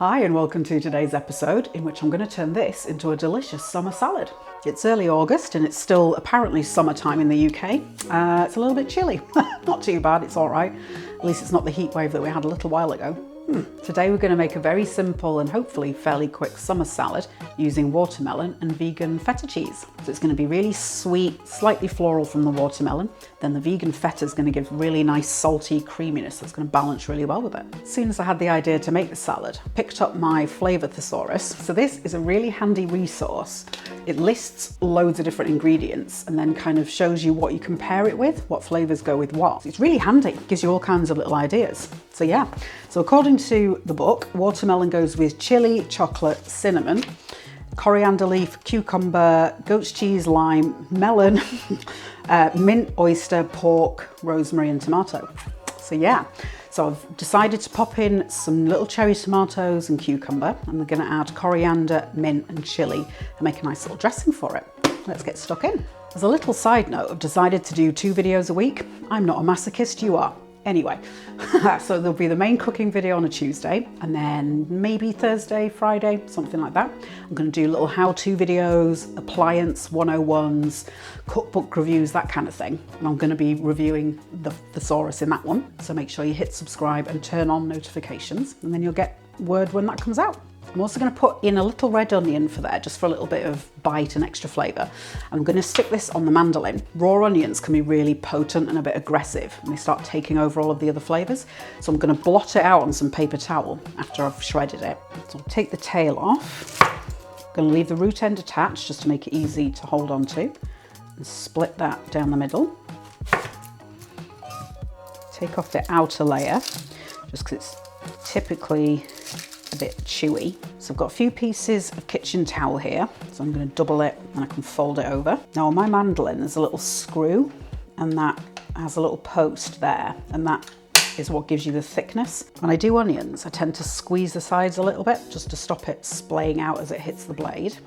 Hi and welcome to today's episode in which I'm going to turn this into a delicious summer salad. It's early August and it's still apparently summertime in the UK. It's a little bit chilly. Not too bad, it's all right. At least it's not the heat wave that we had a little while ago. Today we're going to make a very simple and hopefully fairly quick summer salad using watermelon and vegan feta cheese. So it's going to be really sweet, slightly floral from the watermelon. Then the vegan feta is going to give really nice salty creaminess that's going to balance really well with it. As soon as I had the idea to make the salad, I picked up my Flavour Thesaurus. So this is a really handy resource. It lists loads of different ingredients and then kind of shows you what you can pair it with, what flavours go with what. It's really handy, it gives you all kinds of little ideas. So yeah, so according to the book, watermelon goes with chili, chocolate, cinnamon, coriander leaf, cucumber, goat's cheese, lime, melon, mint, oyster, pork, rosemary and tomato. So yeah, so I've decided to pop in some little cherry tomatoes and cucumber, and we're going to add coriander, mint and chili and make a nice little dressing for it. Let's get stuck in. As a little side note, I've decided to do 2 videos a week. I'm not a masochist, you are. Anyway, so there'll be the main cooking video on a Tuesday and then maybe Thursday, Friday, something like that. I'm going to do little how-to videos, appliance 101s, cookbook reviews, that kind of thing. And I'm going to be reviewing the Thesaurus in that one. So make sure you hit subscribe and turn on notifications and then you'll get word when that comes out. I'm also going to put in a little red onion for there, just for a little bit of bite and extra flavour. I'm going to stick this on the mandolin. Raw onions can be really potent and a bit aggressive and they start taking over all of the other flavours. So I'm going to blot it out on some paper towel after I've shredded it. So I'll take the tail off. I'm going to leave the root end attached just to make it easy to hold on to. And split that down the middle. Take off the outer layer, just because it's typically a bit chewy. So I've got a few pieces of kitchen towel here, so I'm going to double it and I can fold it over. Now on my mandolin there's a little screw and that has a little post there, and that is what gives you the thickness. When I do onions I tend to squeeze the sides a little bit just to stop it splaying out as it hits the blade,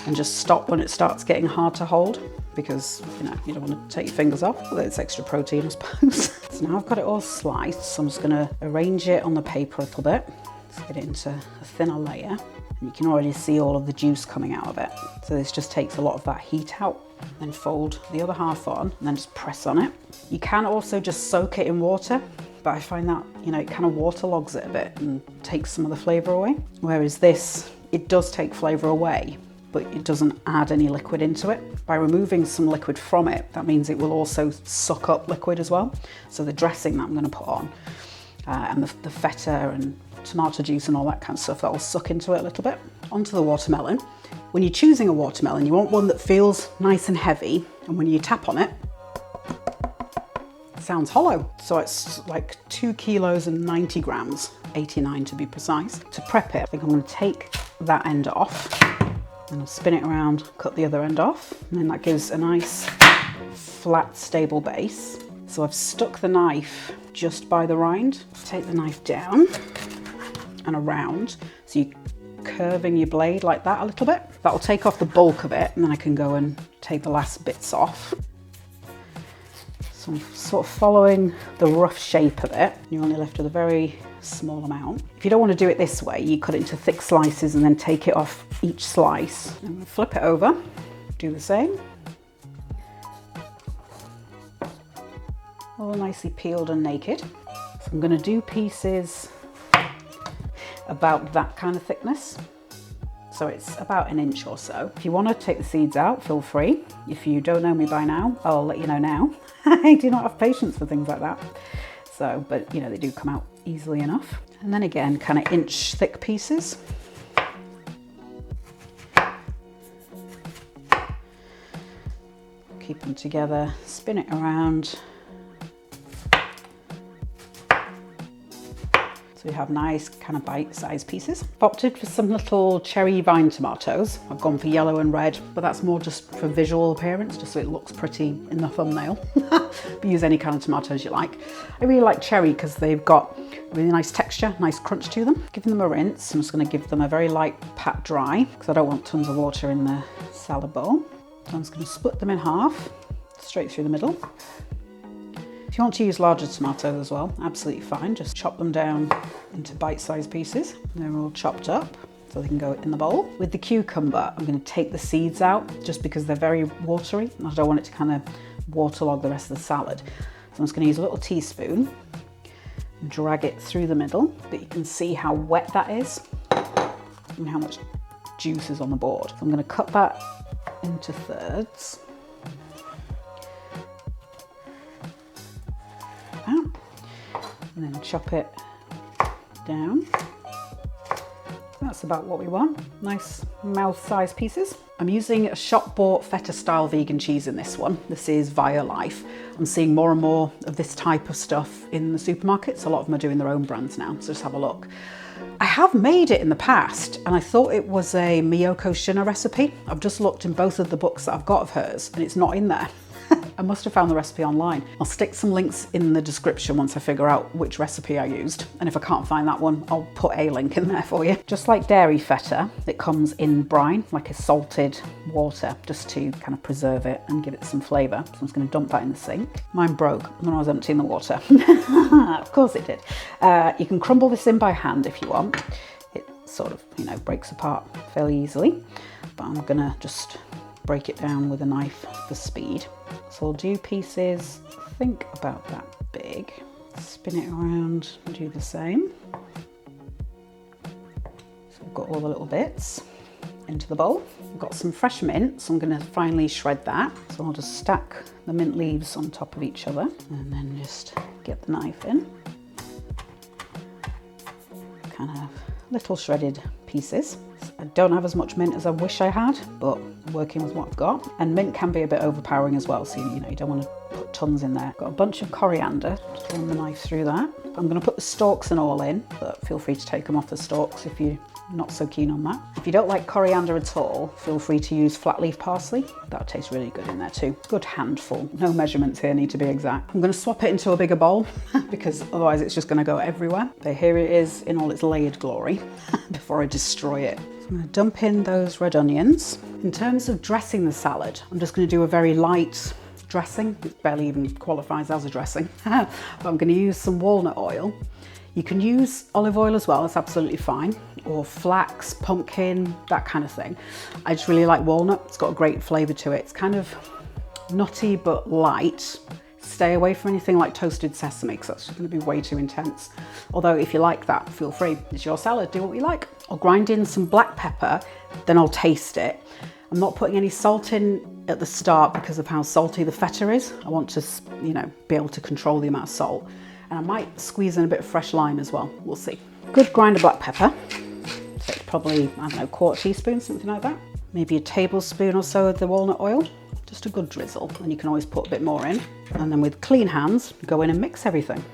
and just stop when it starts getting hard to hold, because you don't want to take your fingers off, although it's extra protein I suppose. So now I've got it all sliced, so I'm just going to arrange it on the paper a little bit. Let's get it into a thinner layer, and you can already see all of the juice coming out of it. So this just takes a lot of that heat out. Then fold the other half on and then just press on it. You can also just soak it in water, but I find that it kind of waterlogs it a bit and takes some of the flavour away. Whereas this, it does take flavour away, but it doesn't add any liquid into it. By removing some liquid from it, that means it will also suck up liquid as well. So the dressing that I'm going to put on, and the feta and tomato juice and all that kind of stuff, that will suck into it a little bit. Onto the watermelon. When you're choosing a watermelon, you want one that feels nice and heavy, and when you tap on it, it sounds hollow. So it's like 2 kilos and 90 grams, 89 to be precise. To prep it, I think I'm going to take that end off. And I'll spin it around, cut the other end off, and then that gives a nice flat stable base. So I've stuck the knife just by the rind. Take the knife down and around, so you're curving your blade like that a little bit. That'll take off the bulk of it, and then I can go and take the last bits off. So I'm sort of following the rough shape of it. You only left with a very small amount. If you don't want to do it this way, you cut it into thick slices and then take it off each slice. I'm going to flip it over, do the same. All nicely peeled and naked. So I'm going to do pieces about that kind of thickness. So it's about 1 inch or so. If you want to take the seeds out, feel free. If you don't know me by now, I'll let you know now. I do not have patience for things like that. So, but they do come out easily enough. And then again, kind of inch thick pieces. Keep them together, spin it around. So we have nice kind of bite-sized pieces. Opted for some little cherry vine tomatoes. I've gone for yellow and red, but that's more just for visual appearance, just so it looks pretty in the thumbnail. But use any kind of tomatoes you like. I really like cherry because they've got really nice texture, nice crunch to them. Giving them a rinse, I'm just going to give them a very light pat dry because I don't want tons of water in the salad bowl. So I'm just going to split them in half, straight through the middle. If you want to use larger tomatoes as well, absolutely fine. Just chop them down into bite-sized pieces. They're all chopped up, so they can go in the bowl. With the cucumber, I'm going to take the seeds out just because they're very watery and I don't want it to kind of waterlog the rest of the salad. So I'm just going to use a little teaspoon, drag it through the middle, but you can see how wet that is and how much juice is on the board. So I'm going to cut that into thirds. And then chop it down. That's about what we want. Nice mouth-sized pieces. I'm using a shop-bought feta-style vegan cheese in this one. This is Via Life. I'm seeing more and more of this type of stuff in the supermarkets. A lot of them are doing their own brands now, so just have a look. I have made it in the past, and I thought it was a Miyoko Shina recipe. I've just looked in both of the books that I've got of hers, and it's not in there. I must have found the recipe online. I'll stick some links in the description once I figure out which recipe I used. And if I can't find that one, I'll put a link in there for you. Just like dairy feta, it comes in brine, like a salted water, just to kind of preserve it and give it some flavour. So I'm just going to dump that in the sink. Mine broke when I was emptying the water. Of course it did. You can crumble this in by hand if you want. It sort of, you know, breaks apart fairly easily. But I'm going to just break it down with a knife for speed. So I'll do pieces, I think about that big. Spin it around and do the same. So I've got all the little bits into the bowl. I've got some fresh mint, so I'm going to finally shred that. So I'll just stack the mint leaves on top of each other and then just get the knife in. Kind of little shredded pieces. I don't have as much mint as I wish I had, but I'm working with what I've got. And mint can be a bit overpowering as well, so you know, you don't want to put tons in there. Got a bunch of coriander, just run the knife through that. I'm going to put the stalks and all in, but feel free to take them off the stalks if you're not so keen on that. If you don't like coriander at all, feel free to use flat leaf parsley. That tastes really good in there too. Good handful. No measurements here need to be exact. I'm going to swap it into a bigger bowl because otherwise it's just going to go everywhere. But here it is in all its layered glory before I destroy it. I'm going to dump in those red onions. In terms of dressing the salad, I'm just going to do a very light dressing. It barely even qualifies as a dressing. But I'm going to use some walnut oil. You can use olive oil as well, it's absolutely fine. Or flax, pumpkin, that kind of thing. I just really like walnut. It's got a great flavour to it. It's kind of nutty but light. Stay away from anything like toasted sesame because that's just going to be way too intense. Although if you like that, feel free. It's your salad, do what you like. I'll grind in some black pepper, then I'll taste it. I'm not putting any salt in at the start because of how salty the feta is. I want to, you know, be able to control the amount of salt. And I might squeeze in a bit of fresh lime as well. We'll see. Good grind of black pepper. So it's probably, I don't know, quarter teaspoon, something like that. Maybe a tablespoon or so of the walnut oil. Just a good drizzle, and you can always put a bit more in. And then with clean hands, go in and mix everything.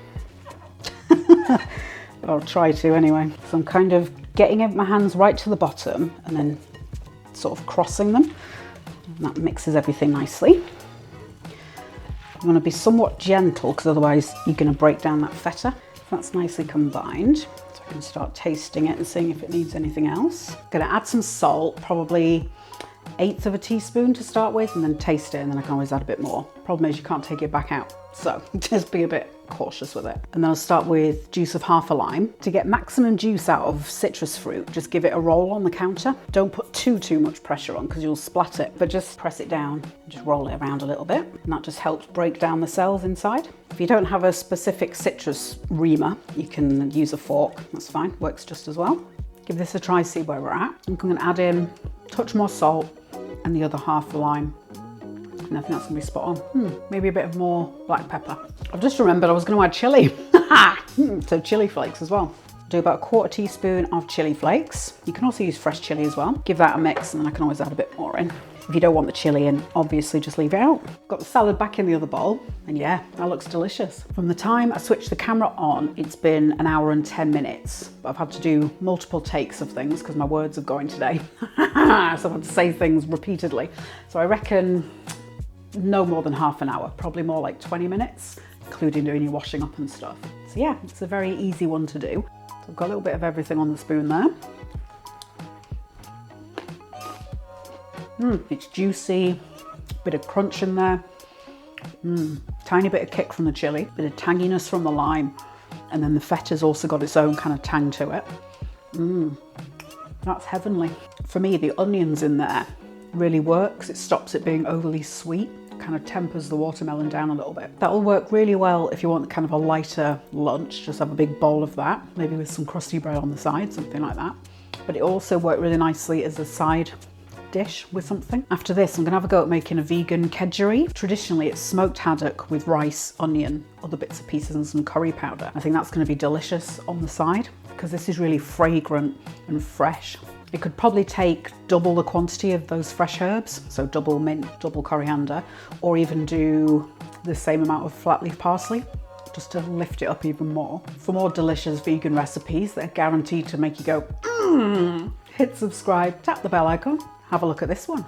I'll try to anyway. So I'm kind of getting my hands right to the bottom and then sort of crossing them. And that mixes everything nicely. You want to be somewhat gentle because otherwise you're going to break down that feta. That's nicely combined. So I can start tasting it and seeing if it needs anything else. I'm going to add some salt, probably 1/8 of a teaspoon to start with, and then taste it, and then I can always add a bit more. Problem is you can't take it back out, so just be a bit cautious with it. And then I'll start with juice of half a lime. To get maximum juice out of citrus fruit, just give it a roll on the counter. Don't put too much pressure on because you'll splat it, but just press it down and just roll it around a little bit, and that just helps break down the cells inside. If you don't have a specific citrus reamer, you can use a fork, that's fine, works just as well. Give this a try, see where we're at. I'm going to add in a touch more salt and the other half the lime. And I think that's going to be spot on. Maybe a bit of more black pepper. I've just remembered I was going to add chilli. So chilli flakes as well. Do about 1/4 teaspoon of chilli flakes. You can also use fresh chilli as well. Give that a mix and then I can always add a bit more in. If you don't want the chilli in, obviously just leave it out. Got the salad back in the other bowl, and yeah, that looks delicious. From the time I switched the camera on, it's been 1 hour and 10 minutes. But I've had to do multiple takes of things because my words are going today. So I've had to say things repeatedly. So I reckon no more than half an hour, probably more like 20 minutes, including doing your washing up and stuff. So yeah, it's a very easy one to do. So I've got a little bit of everything on the spoon there. It's juicy, bit of crunch in there. Tiny bit of kick from the chili, bit of tanginess from the lime, and then the feta's also got its own kind of tang to it. That's heavenly. For me, the onions in there really works. It stops it being overly sweet, kind of tempers the watermelon down a little bit. That will work really well if you want kind of a lighter lunch. Just have a big bowl of that, maybe with some crusty bread on the side, something like that. But it also worked really nicely as a side dish with something. After this, I'm gonna have a go at making a vegan kedgeree. Traditionally, it's smoked haddock with rice, onion, other bits and pieces, and some curry powder. I think that's gonna be delicious on the side because this is really fragrant and fresh. It could probably take double the quantity of those fresh herbs, so double mint, double coriander, or even do the same amount of flat leaf parsley, just to lift it up even more. For more delicious vegan recipes that are guaranteed to make you go, hit subscribe, tap the bell icon, have a look at this one.